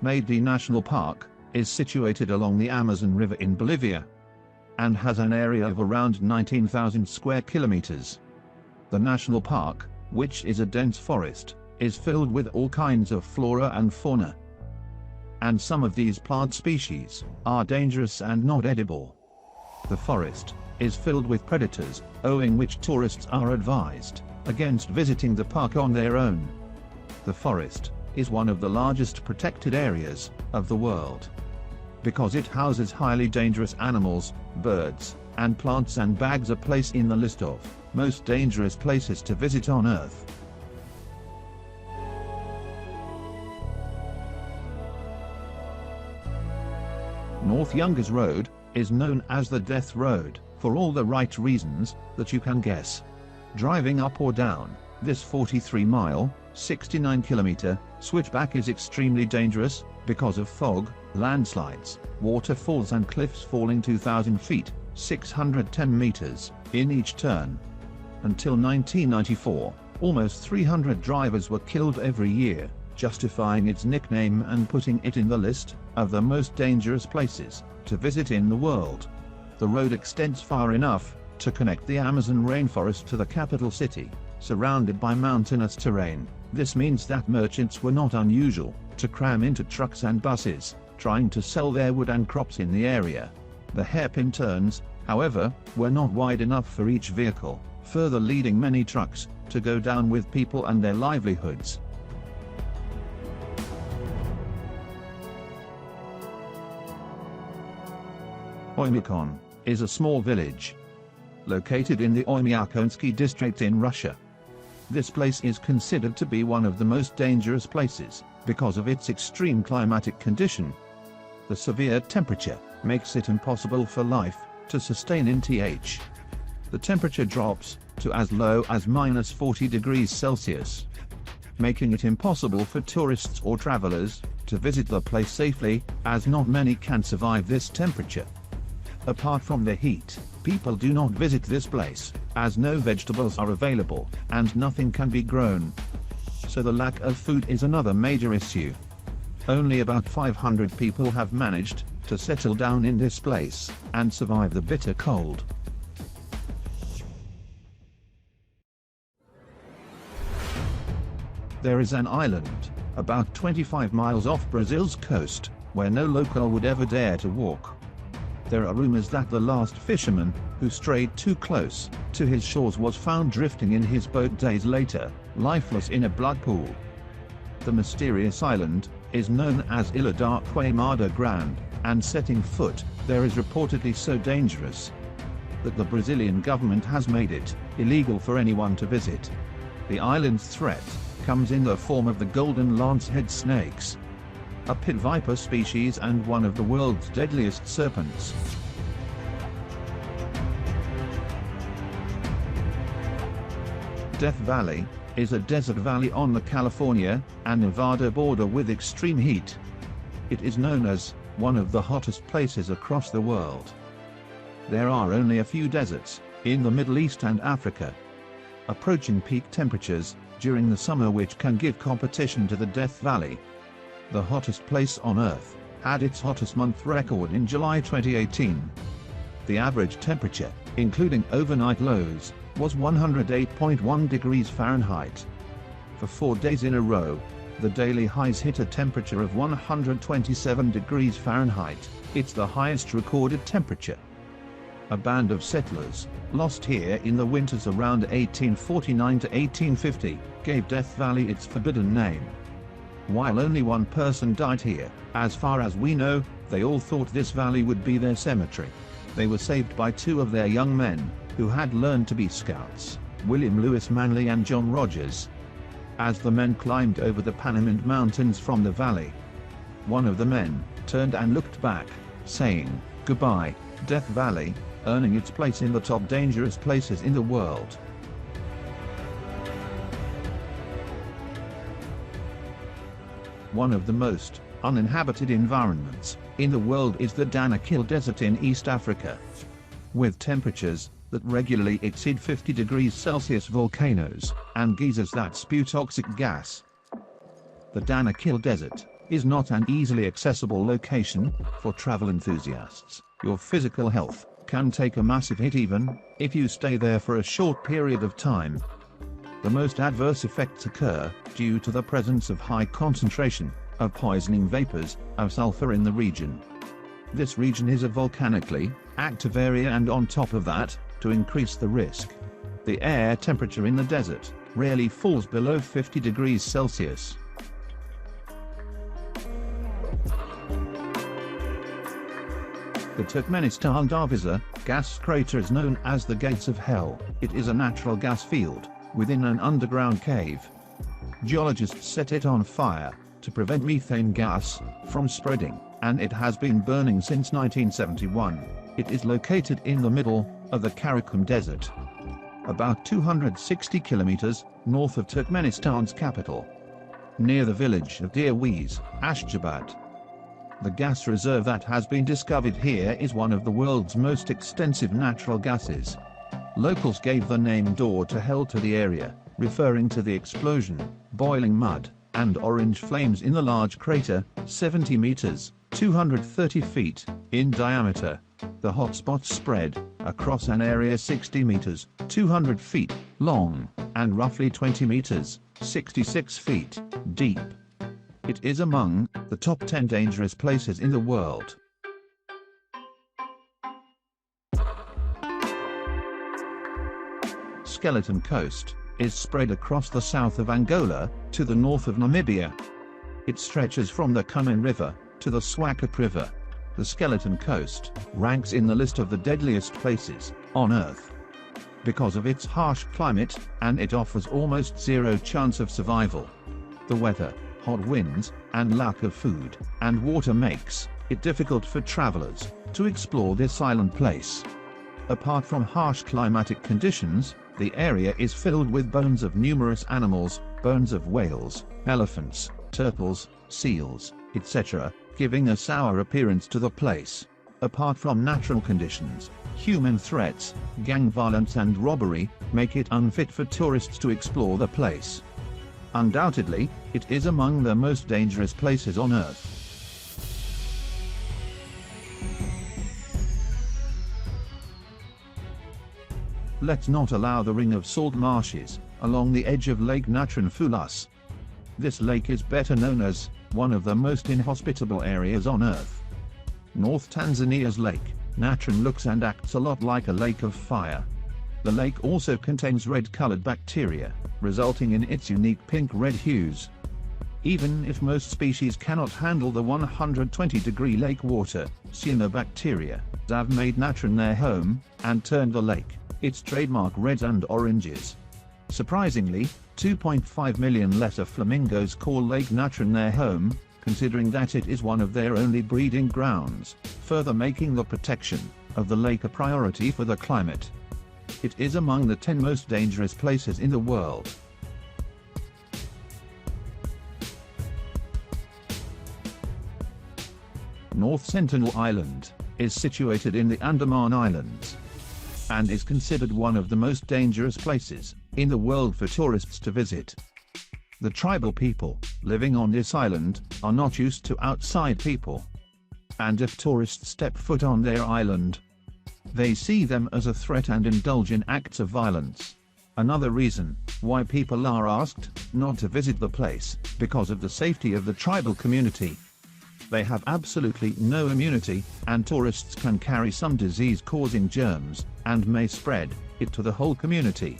Made National Park is situated along the Amazon River in Bolivia and has an area of around 19,000 square kilometers. The national park, which is a dense forest, is filled with all kinds of flora and fauna. And some of these plant species are dangerous and not edible. The forest is filled with predators, owing which tourists are advised against visiting the park on their own. The forest is one of the largest protected areas of the world because it houses highly dangerous animals, birds, and plants, and bags a place in the list of most dangerous places to visit on Earth. North Youngers Road is known as the Death Road for all the right reasons that you can guess. Driving up or down this 43-mile, 69-kilometer switchback is extremely dangerous because of fog, landslides, waterfalls, and cliffs falling 2,000 feet, 610 meters, in each turn. Until 1994, almost 300 drivers were killed every year, justifying its nickname and putting it in the list of the most dangerous places to visit in the world. The road extends far enough to connect the Amazon rainforest to the capital city, surrounded by mountainous terrain. This means that merchants were not unusual to cram into trucks and buses, trying to sell their wood and crops in the area. The hairpin turns, however, were not wide enough for each vehicle, further leading many trucks to go down with people and their livelihoods. Oymicon is a small village located in the Oymyakon district in Russia. This place is considered to be one of the most dangerous places because of its extreme climatic condition. The severe temperature makes it impossible for life to sustain in th. The temperature drops to as low as -40 degrees Celsius, making it impossible for tourists or travelers to visit the place safely, as not many can survive this temperature. Apart from the heat, people do not visit this place, as no vegetables are available, and nothing can be grown. So the lack of food is another major issue. Only about 500 people have managed to settle down in this place and survive the bitter cold. There is an island, about 25 miles off Brazil's coast, where no local would ever dare to walk. There are rumors that the last fisherman who strayed too close to his shores was found drifting in his boat days later, lifeless in a blood pool. The mysterious island is known as Illidar Grande, and setting foot there is reportedly so dangerous that the Brazilian government has made it illegal for anyone to visit. The island's threat comes in the form of the golden lancehead snakes, a pit viper species and one of the world's deadliest serpents. Death Valley is a desert valley on the California and Nevada border with extreme heat. It is known as one of the hottest places across the world. There are only a few deserts in the Middle East and Africa, approaching peak temperatures during the summer, which can give competition to the Death Valley. The hottest place on Earth had its hottest month record in July 2018. The average temperature, including overnight lows, was 108.1 degrees Fahrenheit. For 4 days in a row, the daily highs hit a temperature of 127 degrees Fahrenheit. It's the highest recorded temperature. A band of settlers, lost here in the winters around 1849 to 1850, gave Death Valley its forbidden name. While only one person died here, as far as we know, they all thought this valley would be their cemetery. They were saved by 2 of their young men, who had learned to be scouts, William Lewis Manley and John Rogers. As the men climbed over the Panamint Mountains from the valley, one of the men turned and looked back, saying, "Goodbye, Death Valley," earning its place in the top dangerous places in the world. One of the most uninhabited environments in the world is the Danakil Desert in East Africa. With temperatures that regularly exceed 50 degrees Celsius, volcanoes and geysers that spew toxic gas. The Danakil Desert is not an easily accessible location for travel enthusiasts. Your physical health can take a massive hit even if you stay there for a short period of time. The most adverse effects occur due to the presence of high concentration of poisoning vapors of sulfur in the region. This region is a volcanically active area, and on top of that, to increase the risk, the air temperature in the desert rarely falls below 50 degrees Celsius. The Turkmenistan Darvaza gas crater is known as the Gates of Hell. It is a natural gas field within an underground cave. Geologists set it on fire to prevent methane gas from spreading, and it has been burning since 1971. It is located in the middle of the Karakum Desert, about 260 kilometers north of Turkmenistan's capital, near the village of Dirwiz, Ashgabat. The gas reserve that has been discovered here is one of the world's most extensive natural gases. Locals gave the name Door to Hell to the area, referring to the explosion, boiling mud, and orange flames in the large crater, 70 meters, 230 feet, in diameter. The hotspots spread across an area 60 meters, 200 feet, long, and roughly 20 meters, 66 feet, deep. It is among the top 10 dangerous places in the world. Skeleton Coast is spread across the south of Angola to the north of Namibia. It stretches from the Cumberland River to the Swakop River. The Skeleton Coast ranks in the list of the deadliest places on Earth because of its harsh climate, and it offers almost zero chance of survival. The weather, hot winds, and lack of food and water makes it difficult for travelers to explore this island place. Apart from harsh climatic conditions, the area is filled with bones of numerous animals, bones of whales, elephants, turtles, seals, etc., giving a sour appearance to the place. Apart from natural conditions, human threats, gang violence and robbery make it unfit for tourists to explore the place. Undoubtedly, it is among the most dangerous places on Earth. Let's not allow the ring of salt marshes along the edge of Lake Natron fool us. This lake is better known as one of the most inhospitable areas on Earth. North Tanzania's Lake Natron looks and acts a lot like a lake of fire. The lake also contains red-colored bacteria, resulting in its unique pink-red hues. Even if most species cannot handle the 120-degree lake water, cyanobacteria have made Natron their home and turned the lake its trademark reds and oranges. Surprisingly, 2.5 million lesser flamingos call Lake Natron their home, considering that it is one of their only breeding grounds, further making the protection of the lake a priority for the climate. It is among the 10 most dangerous places in the world. North Sentinel Island is situated in the Andaman Islands and is considered one of the most dangerous places in the world for tourists to visit. The tribal people living on this island are not used to outside people, and if tourists step foot on their island, they see them as a threat and indulge in acts of violence. Another reason why people are asked not to visit the place because of the safety of the tribal community. They have absolutely no immunity, and tourists can carry some disease-causing germs and may spread it to the whole community.